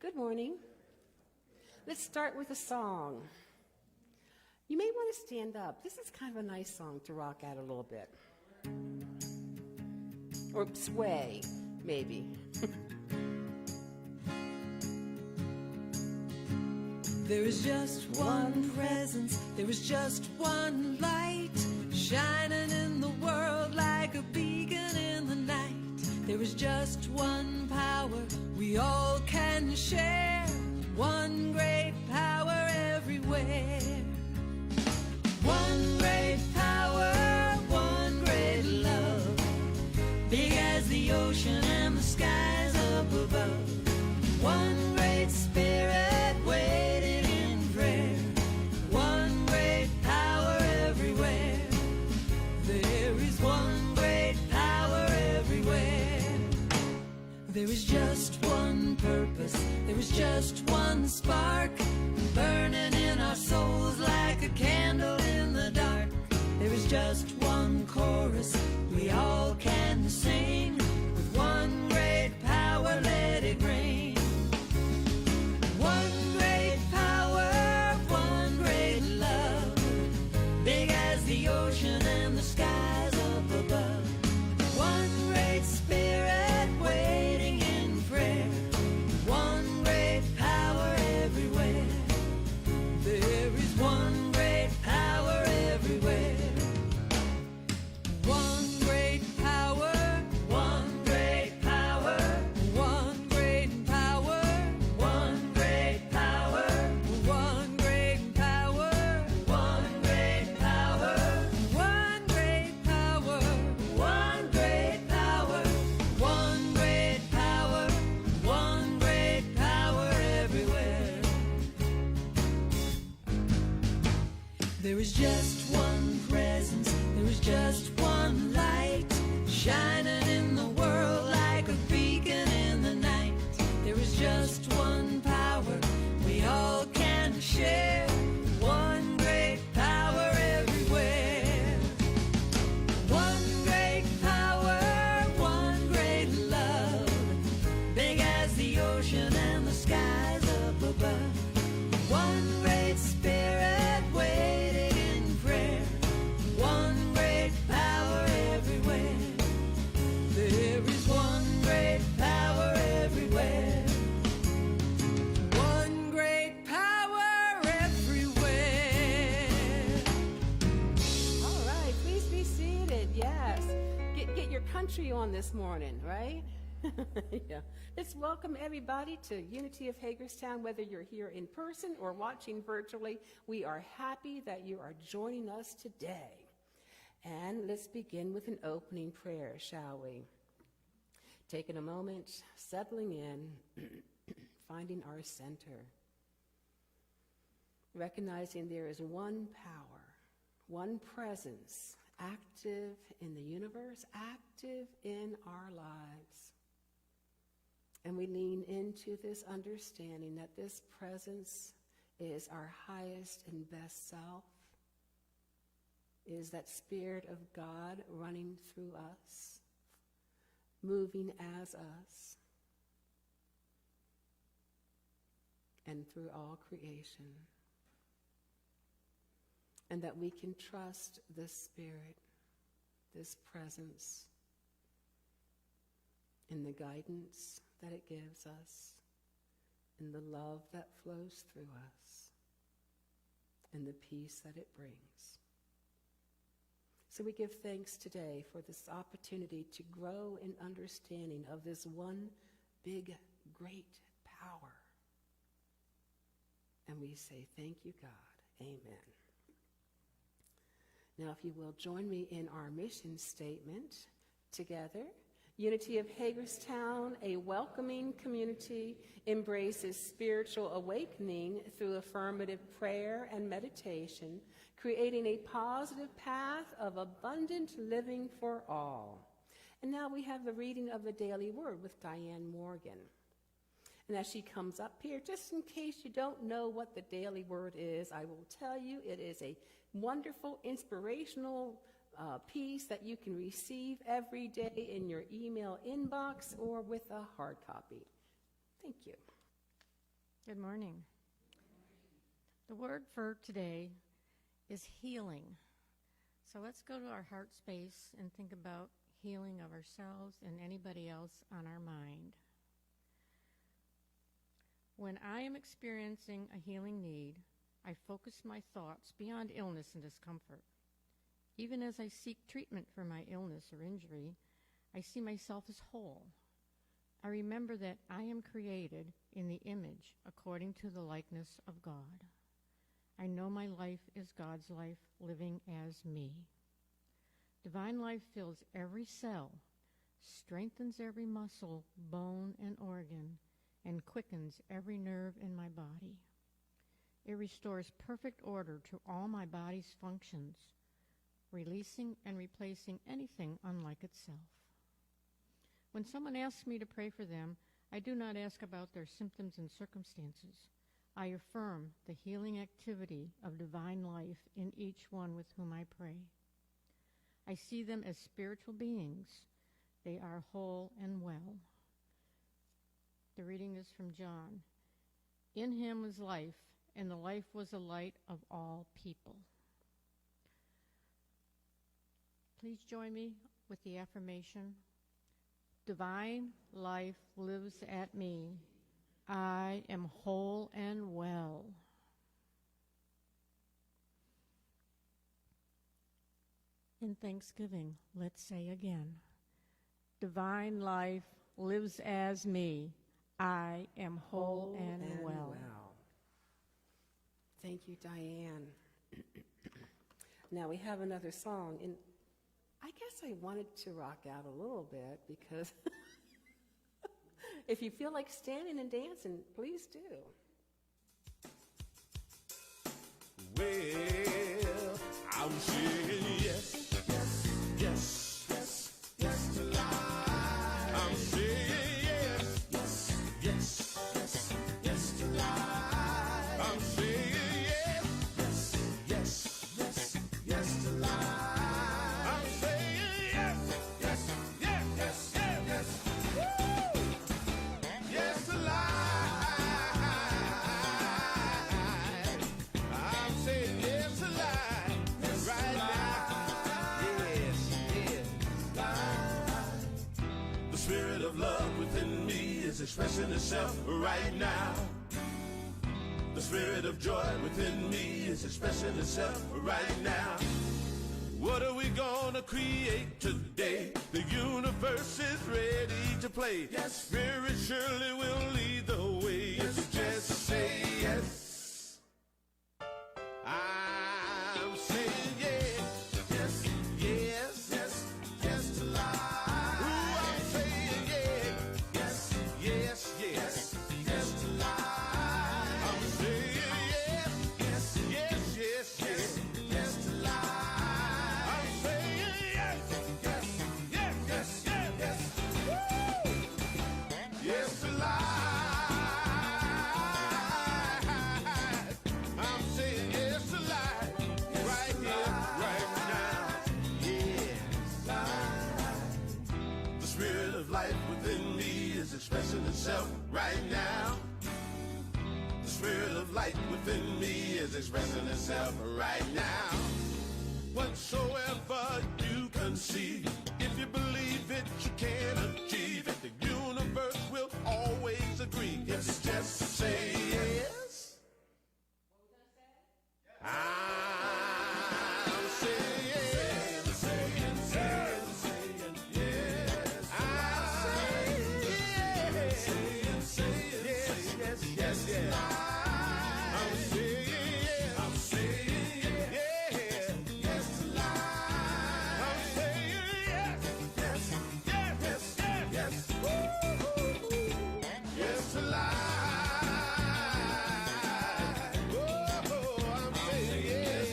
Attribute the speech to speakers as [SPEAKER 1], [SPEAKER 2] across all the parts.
[SPEAKER 1] Good morning. Let's start with a song. You may want to stand up. This is kind of a nice song to rock out a little bit. Or sway, maybe.
[SPEAKER 2] There is just one presence, there is just one light, shining in the world like a beacon in the night. There is just one power we all can share, one great power everywhere. One great power, one great love, big as the ocean and the skies up above. One great spirit waiting in prayer, one great power everywhere. There is one great power everywhere. There is just one purpose, there is just one spark, burning in our souls like a candle in the dark. There is just one chorus we all can sing, with one great power let it rain. One great power, one great love, big as the ocean and the skies up above. One great spirit waiting in prayer, one great power everywhere. There is one great power everywhere. One great power, one great power, one great power, one great power, one great power, one great power, one great power, one great power, one great power, one great power everywhere. There is just one presence, there is just one light, shining in the world like a beacon in the night. There is just one power we all can share, one great power everywhere. One great power, one great love, big as the ocean and the skies up above. One great spirit waiting in prayer, one great power everywhere. There is one great power everywhere. One great power everywhere.
[SPEAKER 1] All right, please be seated. Yes. Get your country on this morning, right? Yeah. Let's welcome everybody to Unity of Hagerstown, whether you're here in person or watching virtually. We are happy that you are joining us today. And let's begin with an opening prayer, shall we? Taking a moment, settling in, finding our center, recognizing there is one power, one presence, active in the universe, active in our lives. And we lean into this understanding that this presence is our highest and best self, is that Spirit of God running through us, moving as us, and through all creation. And that we can trust this Spirit, this presence, in the guidance that it gives us, in the love that flows through us, and the peace that it brings. So we give thanks today for this opportunity to grow in understanding of this one big, great power. And we say, thank you, God. Amen. Now, if you will join me in our mission statement together. Unity of Hagerstown, a welcoming community, embraces spiritual awakening through affirmative prayer and meditation, creating a positive path of abundant living for all. And now we have the reading of the Daily Word with Diane Morgan. And as she comes up here, just in case you don't know what the Daily Word is, I will tell you it is a wonderful, inspirational piece that you can receive every day in your email inbox or with a hard copy. Thank you.
[SPEAKER 3] Good morning. The word for today is healing. So let's go to our heart space and think about healing of ourselves and anybody else on our mind. When I am experiencing a healing need, I focus my thoughts beyond illness and discomfort. Even as I seek treatment for my illness or injury, I see myself as whole. I remember that I am created in the image according to the likeness of God. I know my life is God's life living as me. Divine life fills every cell, strengthens every muscle, bone, and organ, and quickens every nerve in my body. It restores perfect order to all my body's functions, releasing and replacing anything unlike itself. When someone asks me to pray for them, I do not ask about their symptoms and circumstances. I affirm the healing activity of divine life in each one with whom I pray. I see them as spiritual beings. They are whole and well. The reading is from John. In him was life, and the life was the light of all people. Please join me with the affirmation. Divine life lives at me. I am whole and well. In thanksgiving, let's say again. Divine life lives as me. I am whole and well.
[SPEAKER 1] Thank you, Diane. Now we have another song, and I guess I wanted to rock out a little bit because if you feel like standing and dancing, please do.
[SPEAKER 4] Well, I'm saying yes, yes, yes, yes, yes to life. I'm saying yes, yes, yes, yes, yes to life. I'm saying yes, yes, yes, yes, yes to life. I'm saying yes, yes, yes, yes, yes, yes. Woo! Yes to life. I'm saying yes to life right now. Yes, yes. The spirit of love within me is expressing itself right now. The spirit of joy within me is expressing itself right now. What are we gonna create today? The universe is ready to play. Yes, Spirit surely will lead the way. If you just say yes, I'm saying yes, yes, yes, yes, yes to life. Ooh, I'm saying yes, yes, yes, yes, yes to life. I'm saying yes, yes, yes, yes, yes, yes to life. I'm saying yes, yes, yes, yes, yes, yes. Woo! Yes to life. I'm saying yes to life. Right here, right now. Yes. The spirit of life within me is expressing itself right now. The spirit of light within me is expressing itself right now. Whatsoever you conceive, if you believe it, you can achieve it. The universe will always agree. If you just say yes. I'm saying yes. Saying yes. I'm saying yes. Saying yes, yes, yes. I'm saying yes. I'm saying yes. Yes to life. I'm saying yes. Yes, yes, yes, yes. Woo! Yes to life. Oh, I'm saying yes.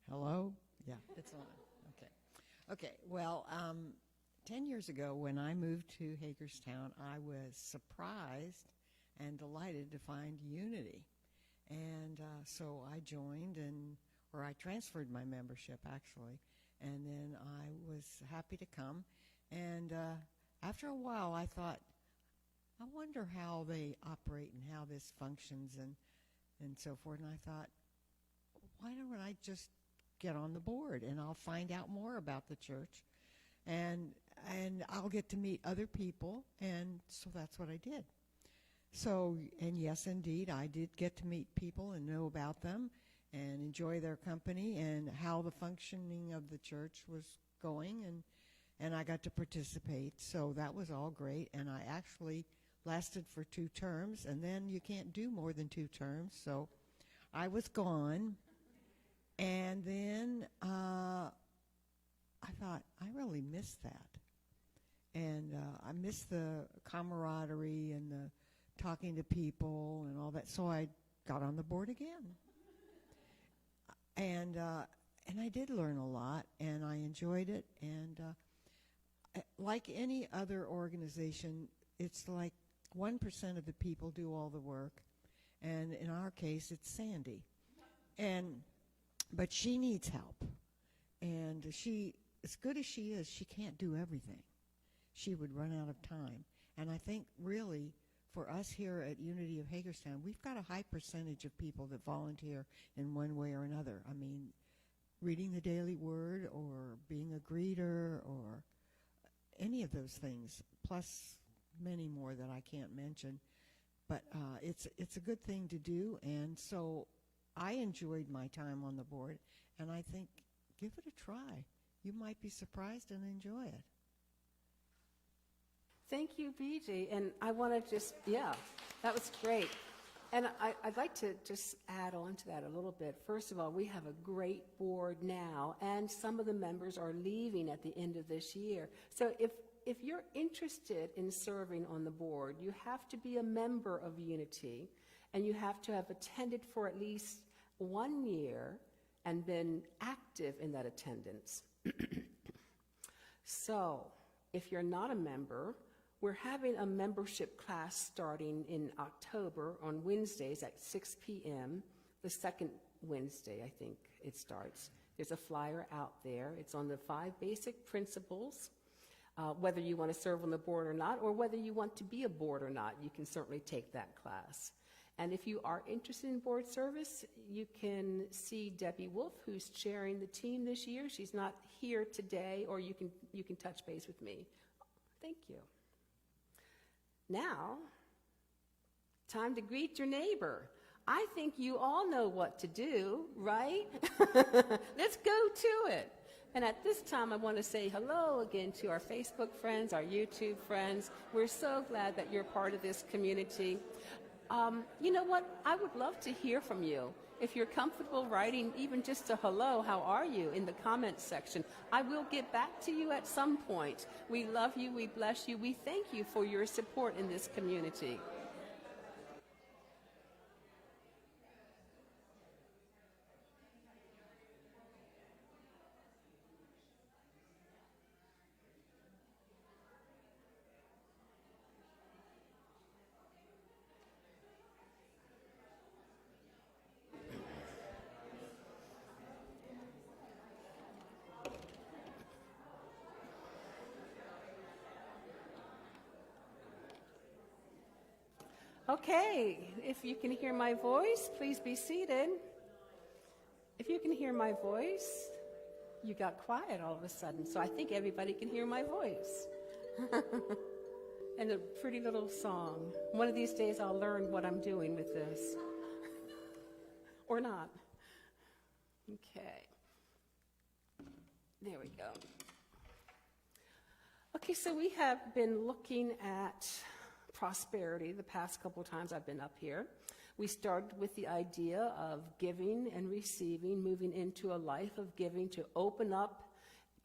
[SPEAKER 5] Hello, Yeah, it's on. Okay. Okay, well, 10 years ago when I moved to Hagerstown, I was surprised and delighted to find Unity. And so I joined, or I transferred my membership, actually, and then I was happy to come. And after a while, I thought, I wonder how they operate and how this functions and so forth. And I thought, why don't I just get on the board and I'll find out more about the church, and I'll get to meet other people, and so that's what I did. So, and yes, indeed, I did get to meet people and know about them and enjoy their company and how the functioning of the church was going, and I got to participate. So that was all great, and I actually lasted for 2 terms, and then you can't do more than 2 terms, so I was gone. And then I thought, I really missed that. And I missed the camaraderie and the talking to people and all that. So I got on the board again. And I did learn a lot, and I enjoyed it. And like any other organization, it's like 1% of the people do all the work. And in our case, it's Sandy. But she needs help. And she, as good as she is, she can't do everything. She would run out of time. And I think really for us here at Unity of Hagerstown, we've got a high percentage of people that volunteer in one way or another. I mean, reading the Daily Word or being a greeter or any of those things, plus many more that I can't mention. But it's a good thing to do, and so I enjoyed my time on the board, and I think give it a try. You might be surprised and enjoy it.
[SPEAKER 1] Thank you, BJ. And I want to just, that was great. And I'd like to just add on to that a little bit. First of all, we have a great board now, and some of the members are leaving at the end of this year. So if you're interested in serving on the board, you have to be a member of Unity, and you have to have attended for at least 1 year and been active in that attendance. So if you're not a member, we're having a membership class starting in October on Wednesdays at 6 p.m., the second Wednesday, I think it starts. There's a flyer out there. It's on the 5 basic principles. Whether you want to serve on the board or not, or whether you want to be a board or not, you can certainly take that class. And if you are interested in board service, you can see Debbie Wolf, who's chairing the team this year. She's not here today, or you can touch base with me. Thank you. Now, time to greet your neighbor. I think you all know what to do, right? Let's go to it. And at this time, I want to say hello again to our Facebook friends, our YouTube friends. We're so glad that you're part of this community. You know what? I would love to hear from you. If you're comfortable writing even just a hello, how are you, in the comments section, I will get back to you at some point. We love you. We bless you. We thank you for your support in this community. Okay, if you can hear my voice, please be seated. If you can hear my voice, you got quiet all of a sudden, so I think everybody can hear my voice. And a pretty little song. One of these days I'll learn what I'm doing with this. Or not. Okay. There we go. Okay, so we have been looking at prosperity the past couple of times I've been up here. We started with the idea of giving and receiving, moving into a life of giving, to open up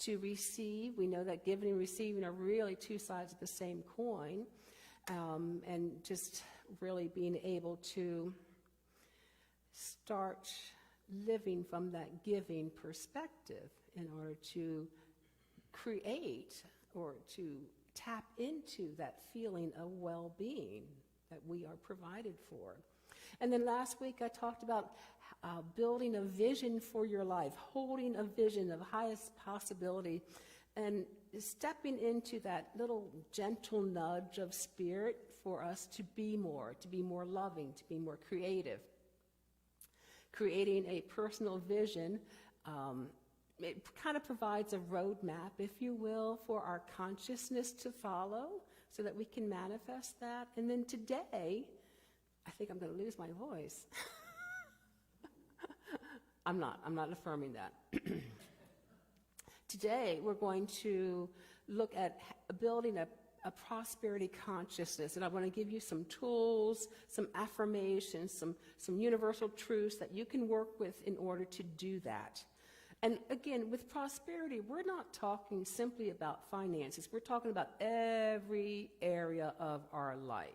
[SPEAKER 1] to receive. We know that giving and receiving are really 2 sides of the same coin, and just really being able to start living from that giving perspective in order to create or to tap into that feeling of well-being that we are provided for. And then last week I talked about building a vision for your life, holding a vision of highest possibility, and stepping into that little gentle nudge of spirit for us to be more loving, to be more creative. Creating a personal vision, it kind of provides a roadmap, if you will, for our consciousness to follow so that we can manifest that. And then today, I think I'm going to lose my voice. I'm not affirming that. Today, we're going to look at building a prosperity consciousness, and I want to give you some tools, some affirmations, some universal truths that you can work with in order to do that. And again, with prosperity, we're not talking simply about finances. We're talking about every area of our life,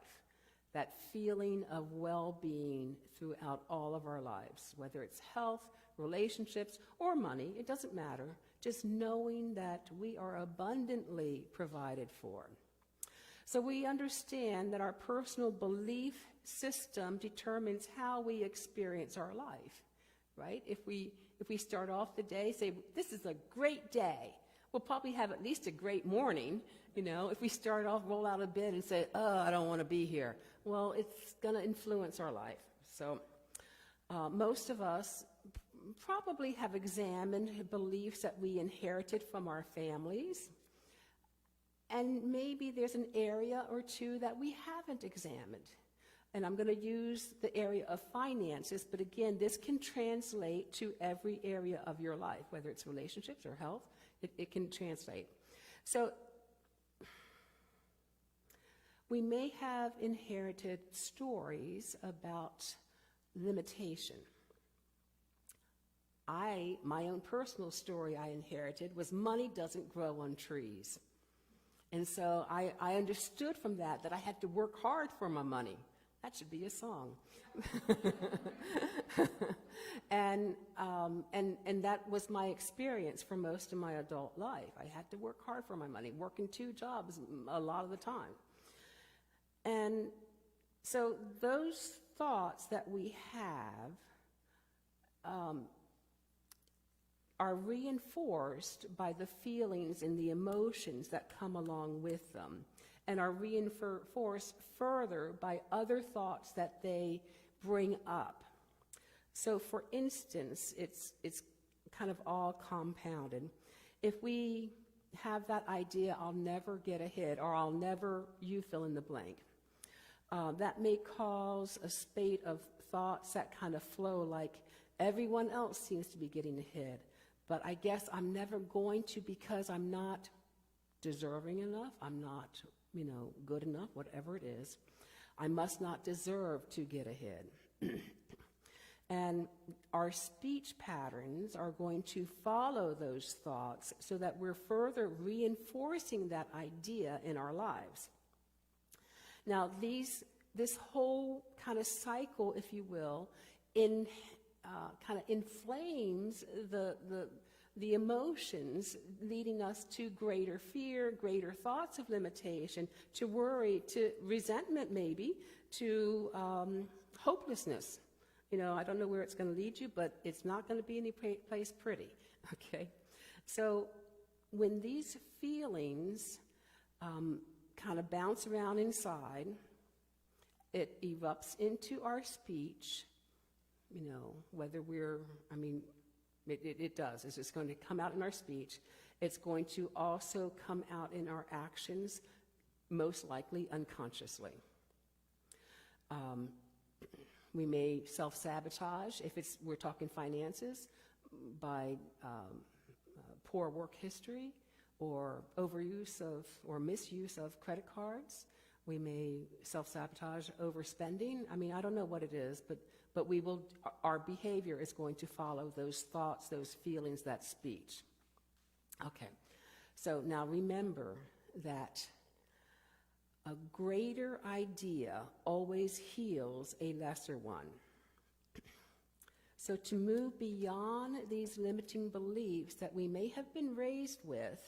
[SPEAKER 1] that feeling of well-being throughout all of our lives, whether it's health, relationships, or money, it doesn't matter. Just knowing that we are abundantly provided for. So we understand that our personal belief system determines how we experience our life, right? If we start off the day, say, this is a great day, we'll probably have at least a great morning. You know, if we start off, roll out of bed and say, oh, I don't want to be here, well, it's going to influence our life. So most of us probably have examined beliefs that we inherited from our families, and maybe there's an area or two that we haven't examined. And I'm going to use the area of finances, but again, this can translate to every area of your life, whether it's relationships or health, it can translate. So we may have inherited stories about limitation. My own personal story I inherited was money doesn't grow on trees. And so I understood from that I had to work hard for my money. That should be a song. And that was my experience for most of my adult life. I had to work hard for my money, working 2 jobs a lot of the time. And so those thoughts that we have are reinforced by the feelings and the emotions that come along with them, and are reinforced further by other thoughts that they bring up. So for instance, it's kind of all compounded. If we have that idea, I'll never get ahead, or I'll never, you fill in the blank, that may cause a spate of thoughts that kind of flow like, everyone else seems to be getting ahead, but I guess I'm never going to because I'm not deserving enough, I'm not, good enough, whatever it is. I must not deserve to get ahead. And our speech patterns are going to follow those thoughts so that we're further reinforcing that idea in our lives. Now, this whole kind of cycle, if you will, kind of inflames the emotions, leading us to greater fear, greater thoughts of limitation, to worry, to resentment maybe, to hopelessness. I don't know where it's going to lead you, but it's not going to be any place pretty, okay? So when these feelings kind of bounce around inside, it erupts into our speech, whether it does. It's just going to come out in our speech. It's going to also come out in our actions, most likely unconsciously. We may self-sabotage, if we're talking finances, by poor work history or overuse of or misuse of credit cards. We may self-sabotage overspending. I don't know what it is, but our behavior is going to follow those thoughts, those feelings, that speech. Okay, so now remember that a greater idea always heals a lesser one. So to move beyond these limiting beliefs that we may have been raised with,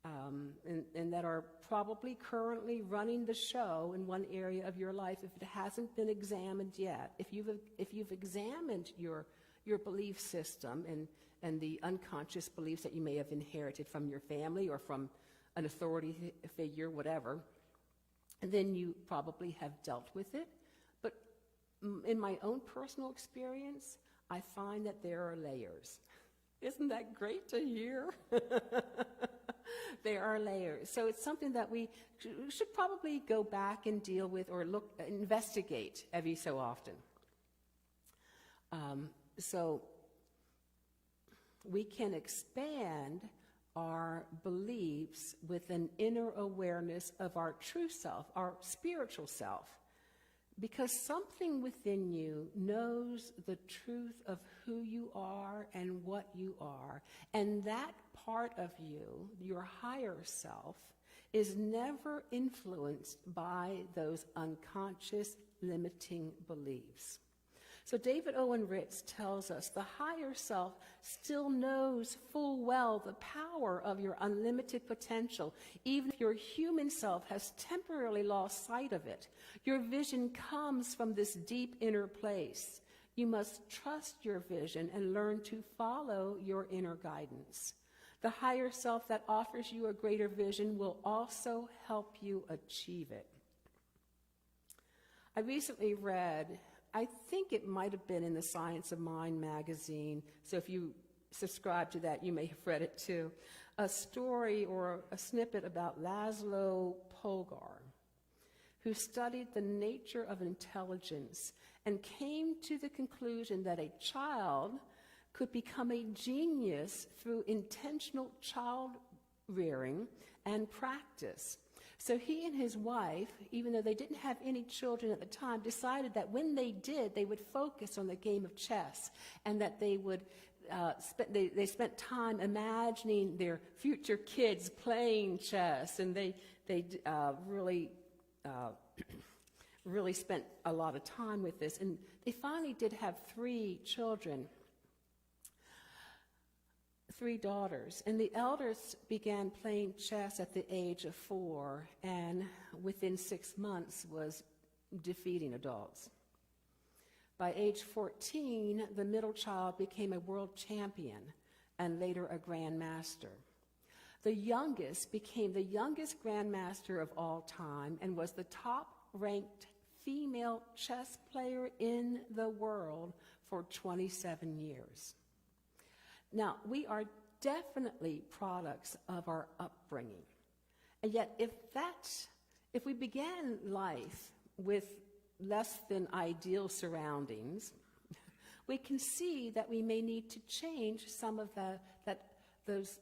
[SPEAKER 1] and that are probably currently running the show in one area of your life, if it hasn't been examined yet, if you've examined your belief system and the unconscious beliefs that you may have inherited from your family or from an authority figure, whatever, then you probably have dealt with it. But in my own personal experience, I find that there are layers. Isn't that great to hear? There are layers. So it's something that we should probably go back and deal with or investigate every so often. So we can expand our beliefs with an inner awareness of our true self, our spiritual self, because something within you knows the truth of who you are and what you are. And that part of you, your higher self, is never influenced by those unconscious limiting beliefs. So David Owen Ritz tells us the higher self still knows full well the power of your unlimited potential. Even if your human self has temporarily lost sight of it, your vision comes from this deep inner place. You must trust your vision and learn to follow your inner guidance. The higher self that offers you a greater vision will also help you achieve it. I recently read, I think it might have been in the Science of Mind magazine, so if you subscribe to that, you may have read it too, a story or a snippet about Laszlo Polgar, who studied the nature of intelligence and came to the conclusion that a child could become a genius through intentional child rearing and practice. So he and his wife, even though they didn't have any children at the time, decided that when they did, they would focus on the game of chess, and that they would they spent time imagining their future kids playing chess, and they really spent a lot of time with this. And they finally did have 3 children. 3 daughters, and the eldest began playing chess at the age of 4, and within 6 months was defeating adults. By age 14, the middle child became a world champion and later a grandmaster. The youngest became the youngest grandmaster of all time and was the top-ranked female chess player in the world for 27 years. Now, we are definitely products of our upbringing. And yet, if we began life with less than ideal surroundings, we can see that we may need to change some of those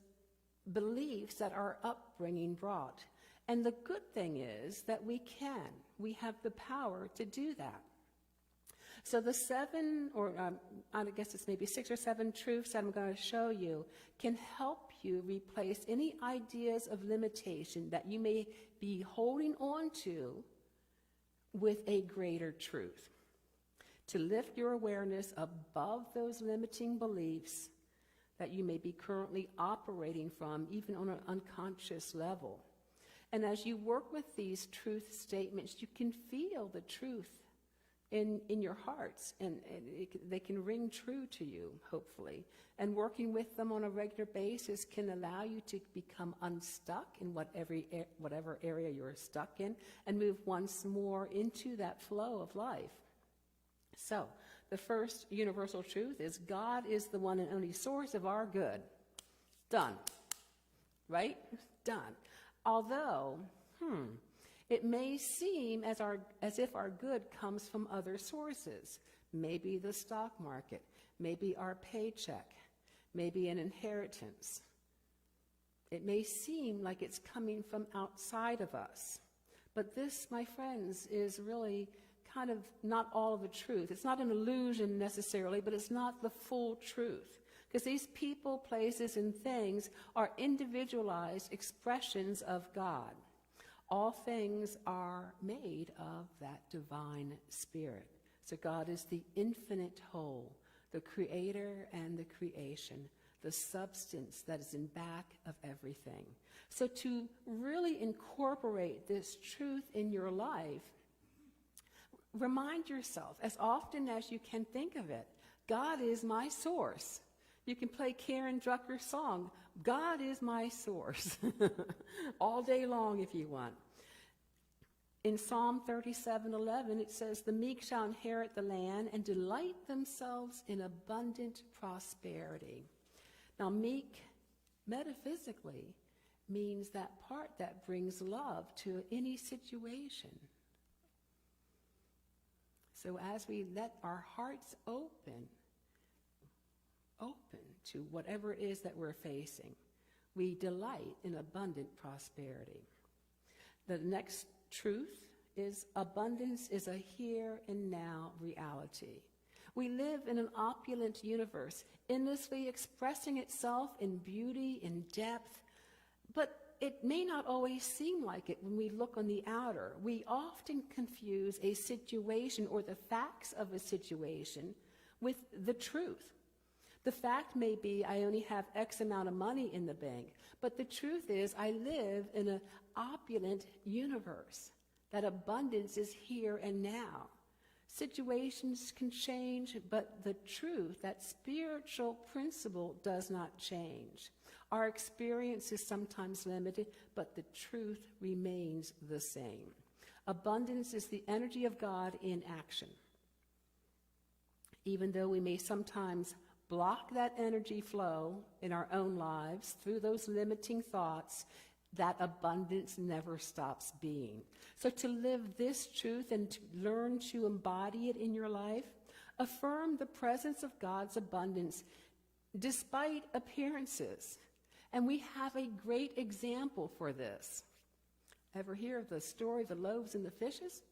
[SPEAKER 1] beliefs that our upbringing brought. And the good thing is that we can. We have the power to do that. So the 7, or I guess it's maybe 6 or 7 truths that I'm going to show you can help you replace any ideas of limitation that you may be holding on to with a greater truth. To lift your awareness above those limiting beliefs that you may be currently operating from, even on an unconscious level. And as you work with these truth statements, you can feel the truth in your hearts, and they can ring true to you, hopefully. And working with them on a regular basis can allow you to become unstuck in whatever area you're stuck in and move once more into that flow of life. So, the first universal truth is God is the one and only source of our good. Done. Right? Done. Although, it may seem as if our good comes from other sources. Maybe the stock market, maybe our paycheck, maybe an inheritance. It may seem like it's coming from outside of us. But this, my friends, is really kind of not all of the truth. It's not an illusion necessarily, but it's not the full truth. Because these people, places, and things are individualized expressions of God. All things are made of that divine spirit. So God is the infinite whole, the creator and the creation, the substance that is in back of everything. So to really incorporate this truth in your life, remind yourself as often as you can think of it, God is my source. You can play Karen Drucker's song, God is my source, all day long if you want. In Psalm 37:11, it says, the meek shall inherit the land and delight themselves in abundant prosperity. Now, meek, metaphysically, means that part that brings love to any situation. So as we let our hearts open to whatever it is that we're facing, we delight in abundant prosperity. The next truth is abundance is a here and now reality. We live in an opulent universe, endlessly expressing itself in beauty, in depth, but it may not always seem like it when we look on the outer. We often confuse a situation or the facts of a situation with the truth. The fact may be I only have X amount of money in the bank, but the truth is I live in an opulent universe. That abundance is here and now. Situations can change, but the truth, that spiritual principle, does not change. Our experience is sometimes limited, but the truth remains the same. Abundance is the energy of God in action. Even though we may sometimes block that energy flow in our own lives through those limiting thoughts, that abundance never stops being. So to live this truth and to learn to embody it in your life, affirm the presence of God's abundance despite appearances. And we have a great example for this. Ever hear of the story of the loaves and the fishes?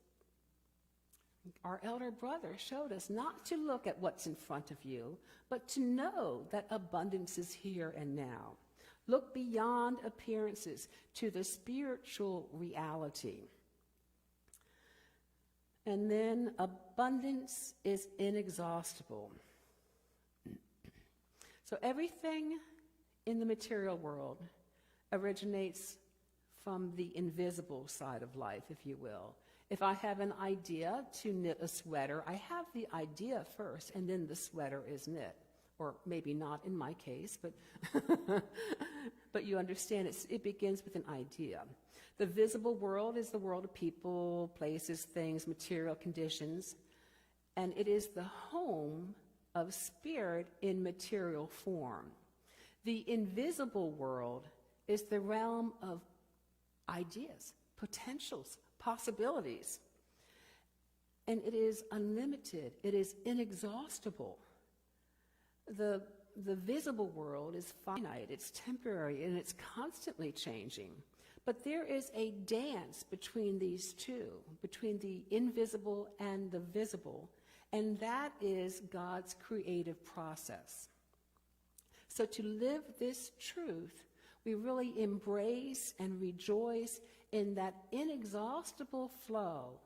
[SPEAKER 1] Our elder brother showed us not to look at what's in front of you, but to know that abundance is here and now. Look beyond appearances to the spiritual reality. And then abundance is inexhaustible. So everything in the material world originates from the invisible side of life, if you will. If I have an idea to knit a sweater, I have the idea first, and then the sweater is knit. Or maybe not in my case, but but you understand it begins with an idea. The visible world is the world of people, places, things, material conditions, and it is the home of spirit in material form. The invisible world is the realm of ideas, potentials, possibilities, and it is unlimited, it is inexhaustible. The visible world is finite, it's temporary, and it's constantly changing. But there is a dance between these two, between the invisible and the visible, and that is God's creative process. So to live this truth, we really embrace and rejoice in that inexhaustible flow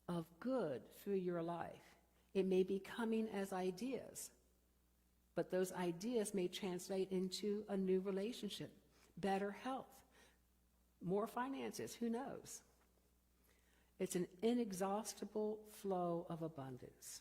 [SPEAKER 1] of good through your life. It may be coming as ideas, but those ideas may translate into a new relationship, better health, more finances, who knows? It's an inexhaustible flow of abundance.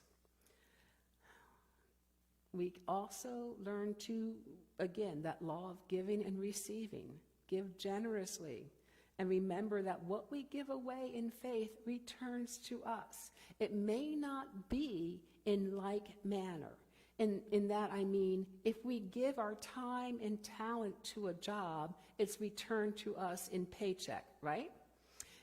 [SPEAKER 1] We also learn to, again, that law of giving and receiving. Give generously. And remember that what we give away in faith returns to us. It may not be in like manner. In that I mean, if we give our time and talent to a job, it's returned to us in paycheck, right?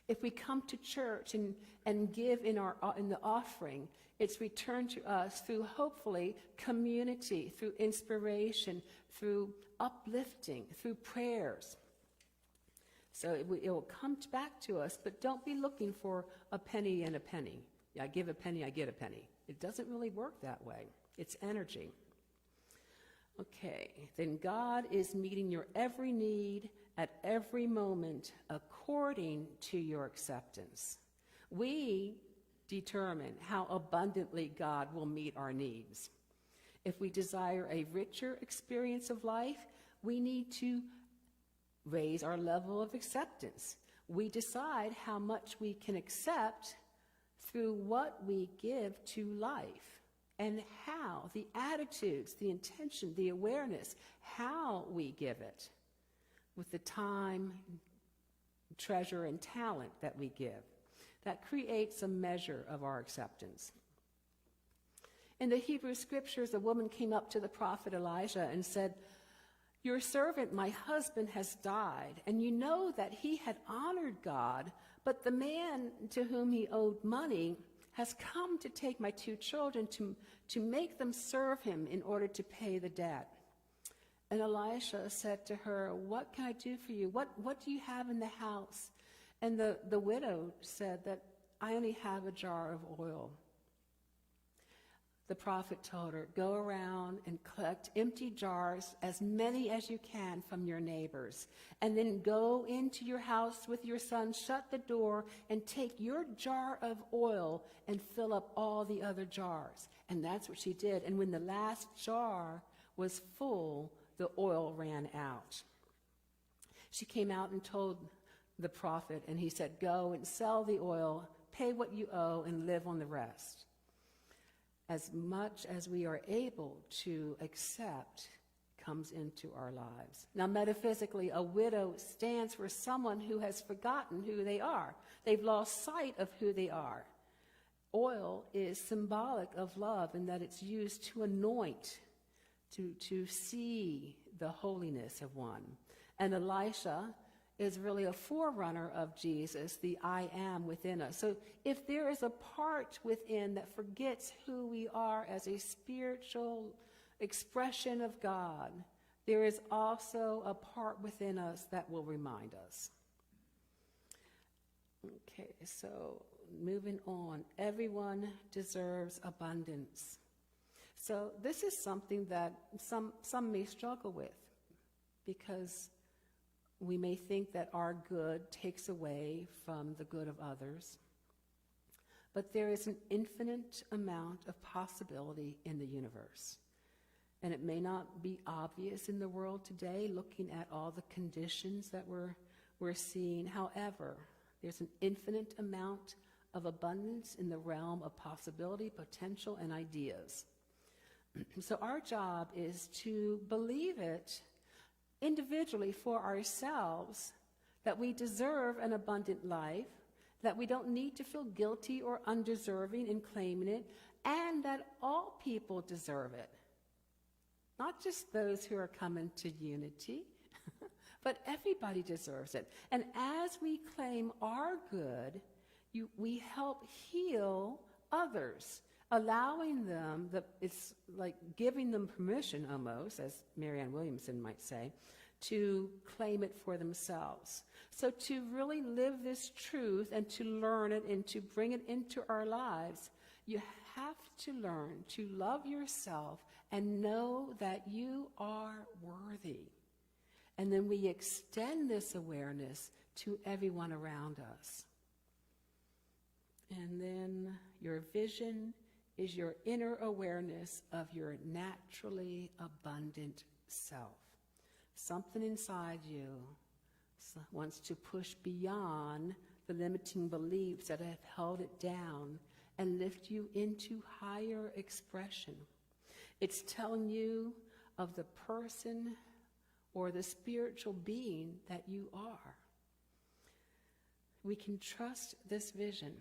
[SPEAKER 1] If we come to church and give in the offering, it's returned to us through, hopefully, community, through inspiration, through uplifting, through prayers. So it will come back to us, but don't be looking for a penny and a penny. I give a penny, I get a penny. It doesn't really work that way. It's energy. Okay, then God is meeting your every need at every moment according to your acceptance. We determine how abundantly God will meet our needs. If we desire a richer experience of life, we need to raise our level of acceptance. We decide how much we can accept through what we give to life and how, the attitudes, the intention, the awareness, how we give it with the time, treasure, and talent that we give. That creates a measure of our acceptance. In the Hebrew scriptures, a woman came up to the prophet Elijah and said, "Your servant, my husband, has died, and you know that he had honored God, but the man to whom he owed money has come to take my 2 children to make them serve him in order to pay the debt." And Elisha said to her, "What can I do for you? What do you have in the house?" And the widow said that, "I only have a jar of oil." The prophet told her, "Go around and collect empty jars, as many as you can from your neighbors, and then go into your house with your son, shut the door, and take your jar of oil and fill up all the other jars." And that's what she did. And when the last jar was full, the oil ran out. She came out and told the prophet, and he said, "Go and sell the oil, pay what you owe, and live on the rest." As much as we are able to accept comes into our lives. Now, metaphysically, a widow stands for someone who has forgotten who they are. They've lost sight of who they are. Oil is symbolic of love in that it's used to anoint, to see the holiness of one. And Elisha is really a forerunner of Jesus, the I am within us. So if there is a part within that forgets who we are as a spiritual expression of God, there is also a part within us that will remind us. Okay, so moving on. Everyone deserves abundance. So this is something that some may struggle with, because we may think that our good takes away from the good of others. But there is an infinite amount of possibility in the universe. And it may not be obvious in the world today, looking at all the conditions that we're seeing. However, there's an infinite amount of abundance in the realm of possibility, potential, and ideas. So our job is to believe it individually for ourselves, that we deserve an abundant life, that we don't need to feel guilty or undeserving in claiming it, and that all people deserve it. Not just those who are coming to Unity, but everybody deserves it. And as we claim our good, we help heal others, allowing them, it's like giving them permission almost, as Marianne Williamson might say, to claim it for themselves. So to really live this truth and to learn it and to bring it into our lives, you have to learn to love yourself and know that you are worthy. And then we extend this awareness to everyone around us. And then your vision is your inner awareness of your naturally abundant self. Something inside you wants to push beyond the limiting beliefs that have held it down and lift you into higher expression. It's telling you of the person or the spiritual being that you are. We can trust this vision.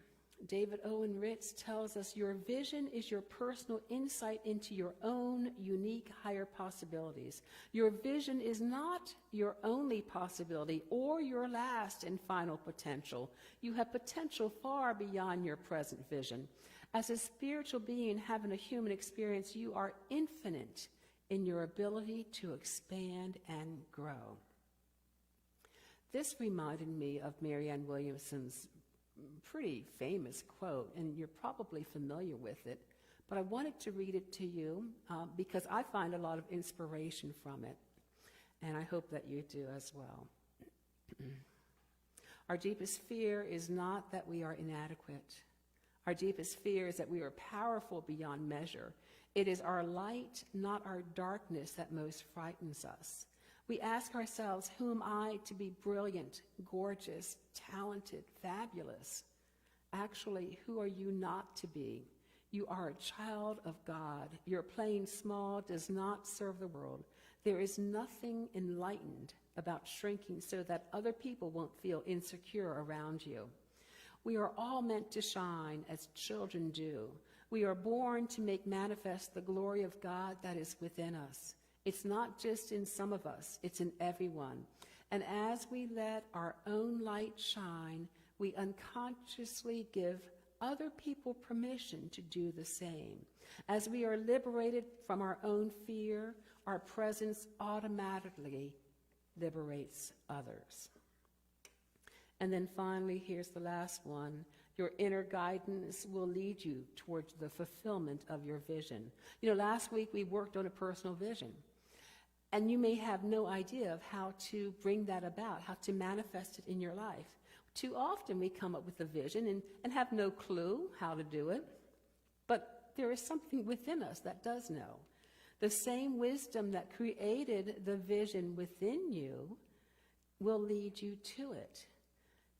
[SPEAKER 1] David Owen Ritz tells us your vision is your personal insight into your own unique higher possibilities. Your vision is not your only possibility or your last and final potential. You have potential far beyond your present vision. As a spiritual being having a human experience, you are infinite in your ability to expand and grow. This reminded me of Marianne Williamson's pretty famous quote, and you're probably familiar with it, but I wanted to read it to you because I find a lot of inspiration from it, and I hope that you do as well. Our deepest fear is not that we are inadequate. Our deepest fear is that we are powerful beyond measure. It is our light, not our darkness, that most frightens us. We ask ourselves, who am I to be brilliant, gorgeous, talented, fabulous? Actually, who are you not to be? You are a child of God. Your playing small does not serve the world. There is nothing enlightened about shrinking so that other people won't feel insecure around you. We are all meant to shine as children do. We are born to make manifest the glory of God that is within us. It's not just in some of us, it's in everyone. And as we let our own light shine, we unconsciously give other people permission to do the same. As we are liberated from our own fear, our presence automatically liberates others. And then finally, here's the last one. Your inner guidance will lead you towards the fulfillment of your vision. You know, last week we worked on a personal vision. And you may have no idea of how to bring that about, how to manifest it in your life. Too often we come up with a vision and have no clue how to do it. But there is something within us that does know. The same wisdom that created the vision within you will lead you to it.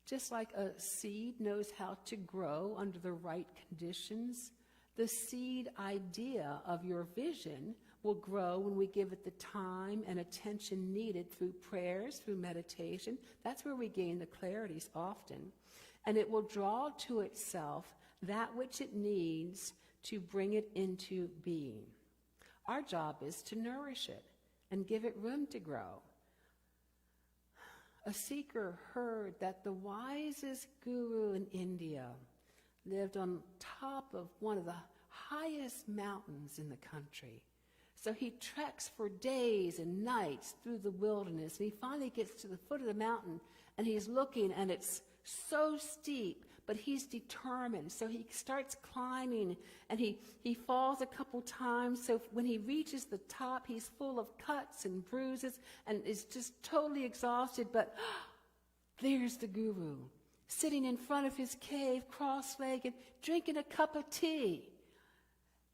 [SPEAKER 1] Just like a seed knows how to grow under the right conditions, the seed idea of your vision will grow when we give it the time and attention needed through prayers, through meditation. That's where we gain the clarities often. And it will draw to itself that which it needs to bring it into being. Our job is to nourish it and give it room to grow. A seeker heard that the wisest guru in India lived on top of one of the highest mountains in the country. So he treks for days and nights through the wilderness, and he finally gets to the foot of the mountain, and he's looking, and it's so steep, but he's determined. So he starts climbing, and he falls a couple times. So when he reaches the top, he's full of cuts and bruises and is just totally exhausted. But there's the guru, sitting in front of his cave, cross-legged, drinking a cup of tea.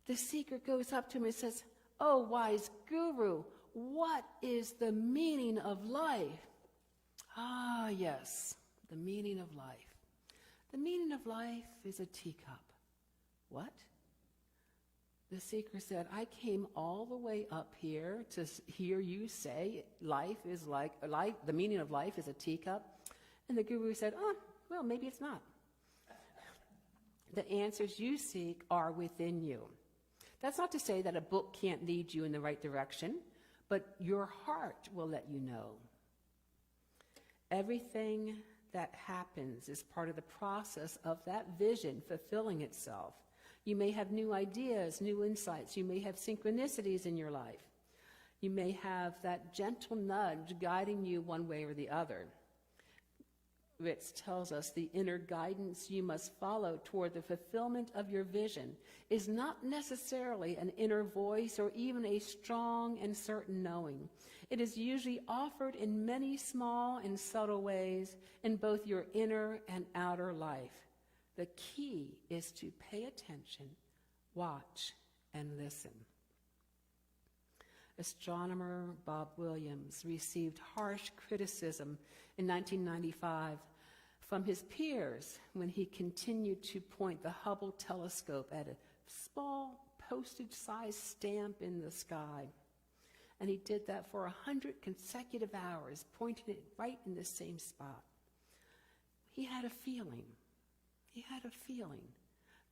[SPEAKER 1] The seeker goes up to him and says, "Oh, wise guru, what is the meaning of life?" "Ah, yes, the meaning of life. The meaning of life is a teacup." "What?" The seeker said, "I came all the way up here to hear you say the meaning of life is a teacup." And the guru said, "Oh, well, maybe it's not. The answers you seek are within you." That's not to say that a book can't lead you in the right direction, but your heart will let you know. Everything that happens is part of the process of that vision fulfilling itself. You may have new ideas, new insights. You may have synchronicities in your life. You may have that gentle nudge guiding you one way or the other. Ritz tells us the inner guidance you must follow toward the fulfillment of your vision is not necessarily an inner voice or even a strong and certain knowing. It is usually offered in many small and subtle ways in both your inner and outer life. The key is to pay attention, watch, and listen. Astronomer Bob Williams received harsh criticism in 1995 from his peers when he continued to point the Hubble telescope at a small postage-sized stamp in the sky. And he did that for 100 consecutive hours, pointing it right in the same spot. He had a feeling.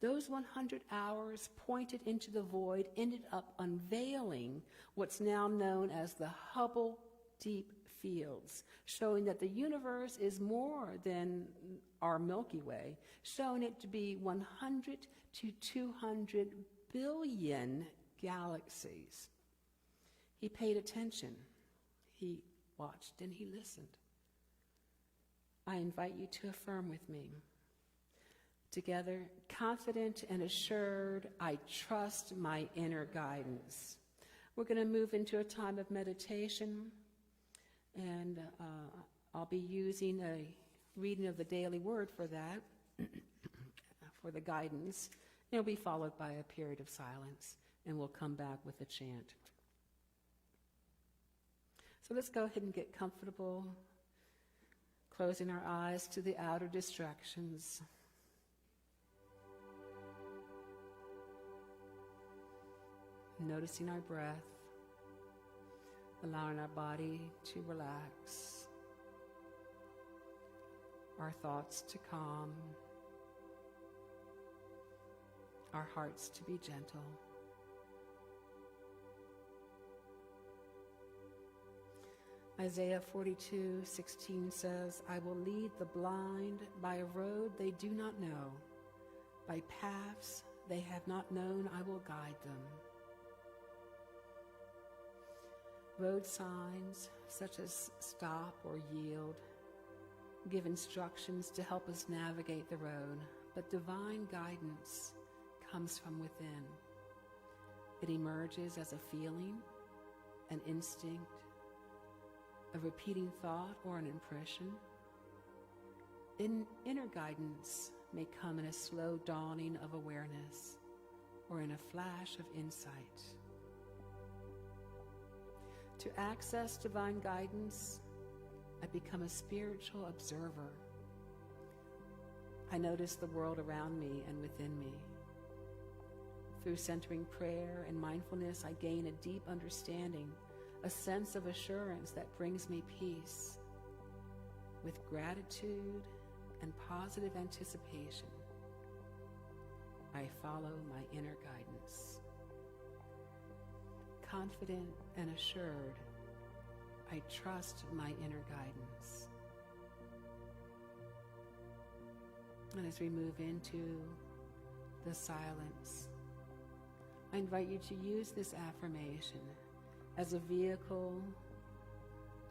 [SPEAKER 1] Those 100 hours pointed into the void ended up unveiling what's now known as the Hubble Deep Fields, showing that the universe is more than our Milky Way, showing it to be 100 to 200 billion galaxies. He paid attention, he watched, and he listened. I invite you to affirm with me. Together, confident and assured, I trust my inner guidance. We're going to move into a time of meditation, and I'll be using a reading of the daily word for that, for the guidance. It'll be followed by a period of silence, and we'll come back with a chant. So let's go ahead and get comfortable, closing our eyes to the outer distractions. Noticing our breath, allowing our body to relax, our thoughts to calm, our hearts to be gentle. Isaiah 42:16 says, I will lead the blind by a road they do not know. By paths they have not known, I will guide them. Road signs such as stop or yield give instructions to help us navigate the road, but divine guidance comes from within. It emerges as a feeling, an instinct, a repeating thought, or an impression. Inner guidance may come in a slow dawning of awareness or in a flash of insight. To access divine guidance, I become a spiritual observer. I notice the world around me and within me. Through centering prayer and mindfulness, I gain a deep understanding, a sense of assurance that brings me peace. With gratitude and positive anticipation, I follow my inner guidance. Confident and assured, I trust my inner guidance. And as we move into the silence, I invite you to use this affirmation as a vehicle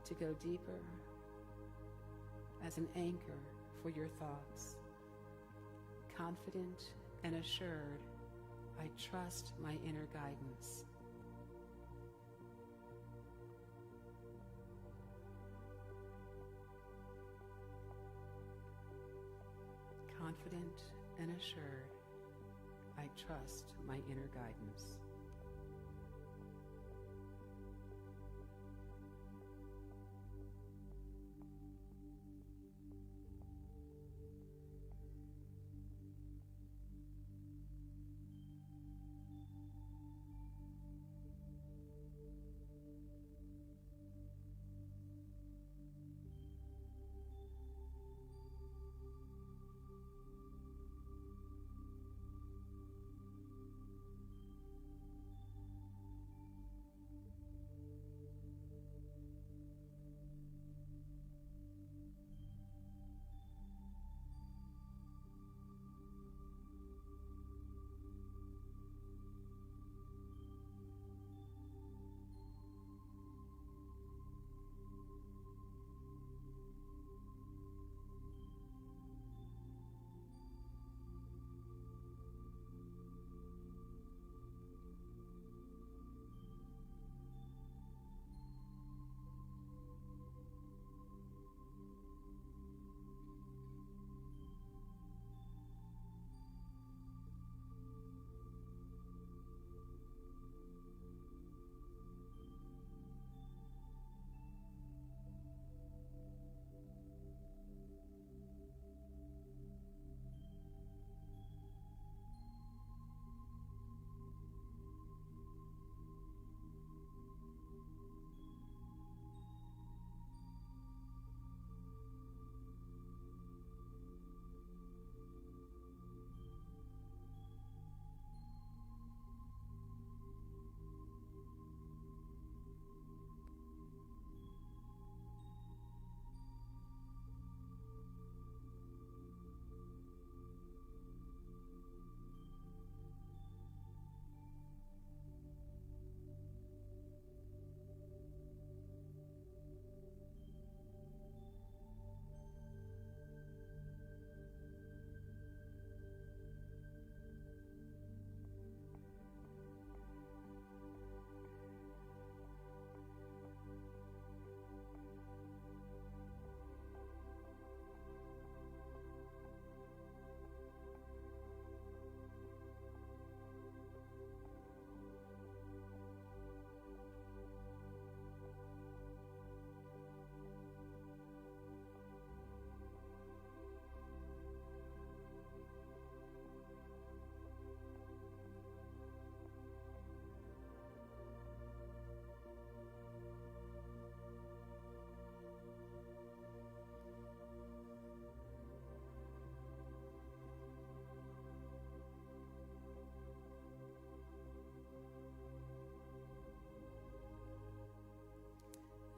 [SPEAKER 1] to go deeper, as an anchor for your thoughts. Confident and assured, I trust my inner guidance. Confident and assured, I trust my inner guidance.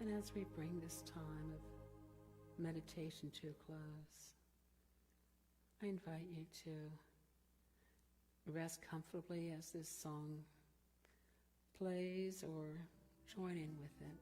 [SPEAKER 1] And as we bring this time of meditation to a close, I invite you to rest comfortably as this song plays or join in with it.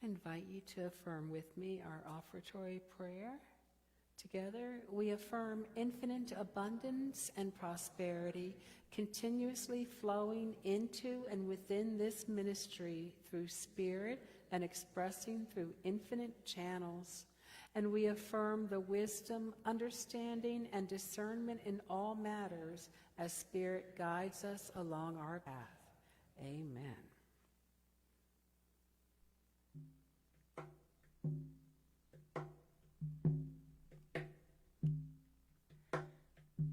[SPEAKER 1] I invite you to affirm with me our offertory prayer. Together, we affirm infinite abundance and prosperity continuously flowing into and within this ministry through spirit and expressing through infinite channels. And we affirm the wisdom, understanding, and discernment in all matters as Spirit guides us along our path. Amen.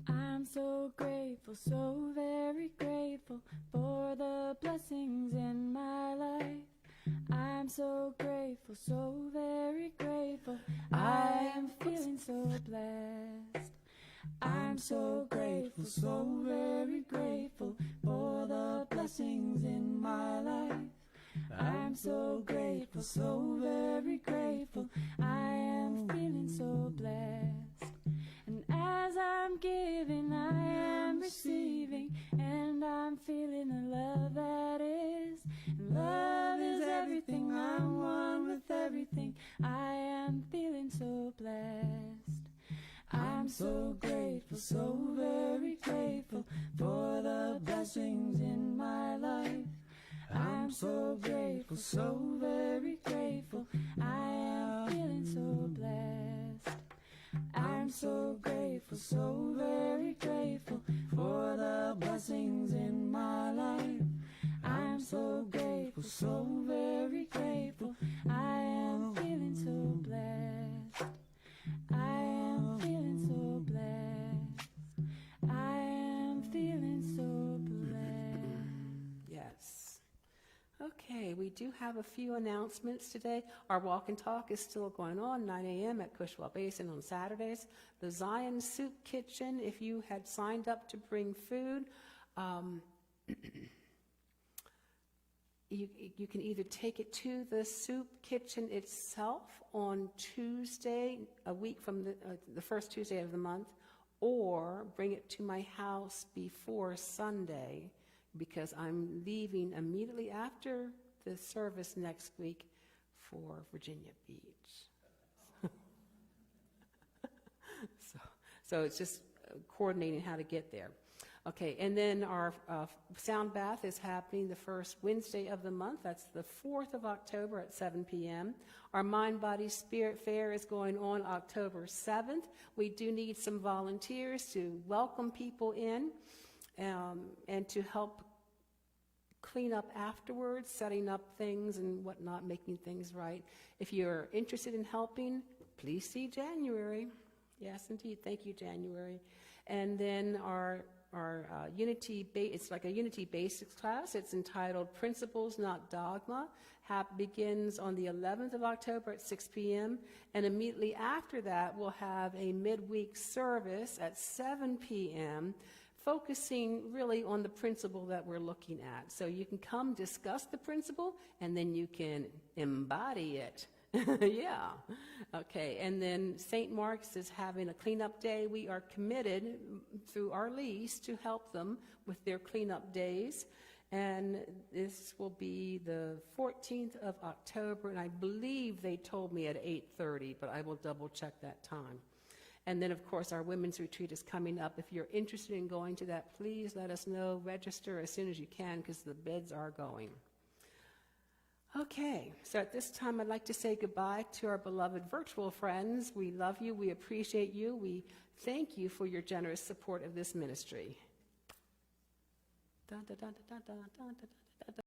[SPEAKER 6] I'm so grateful, so very grateful for the blessings in my life. I'm so grateful, so very grateful. I am feeling so blessed. I'm so grateful, so very grateful for the blessings in my life. I'm so grateful, so very grateful. I am feeling so blessed. And as I'm giving, I am receiving, and I'm feeling the love that is. And love is everything, I'm one with everything. I am feeling so blessed. I'm so grateful, so very grateful for the blessings in my life. I'm so grateful, so very grateful. I am feeling so blessed. I'm so grateful, so very grateful for the blessings in my life. I'm so grateful, so very grateful. I
[SPEAKER 1] Okay, we do have a few announcements today. Our walk and talk is still going on, 9 a.m. at Cushwell Basin on Saturdays. The Zion Soup Kitchen, if you had signed up to bring food, you can either take it to the soup kitchen itself on Tuesday, a week from the first Tuesday of the month, or bring it to my house before Sunday, because I'm leaving immediately after the service next week for Virginia Beach. So it's just coordinating how to get there. Okay, and then our sound bath is happening the first Wednesday of the month. That's the 4th of October at 7 p.m. Our Mind, Body, Spirit Fair is going on October 7th. We do need some volunteers to welcome people in and to help clean up afterwards, setting up things and whatnot, making things right. If you're interested in helping, please see January. Yes, indeed. Thank you, January. And then our Unity, it's like a Unity Basics class. It's entitled Principles, Not Dogma. Begins on the 11th of October at 6 p.m. And immediately after that, we'll have a midweek service at 7 p.m., focusing really on the principle that we're looking at. So you can come discuss the principle, and then you can embody it. Yeah. Okay. And then St. Mark's is having a cleanup day. We are committed through our lease to help them with their cleanup days. And this will be the 14th of October, and I believe they told me at 8:30, but I will double check that time. And then, of course, our women's retreat is coming up. If you're interested in going to that, please let us know. Register as soon as you can, because the bids are going. Okay, so at this time, I'd like to say goodbye to our beloved virtual friends. We love you. We appreciate you. We thank you for your generous support of this ministry. Dun, dun, dun, dun, dun, dun, dun, dun.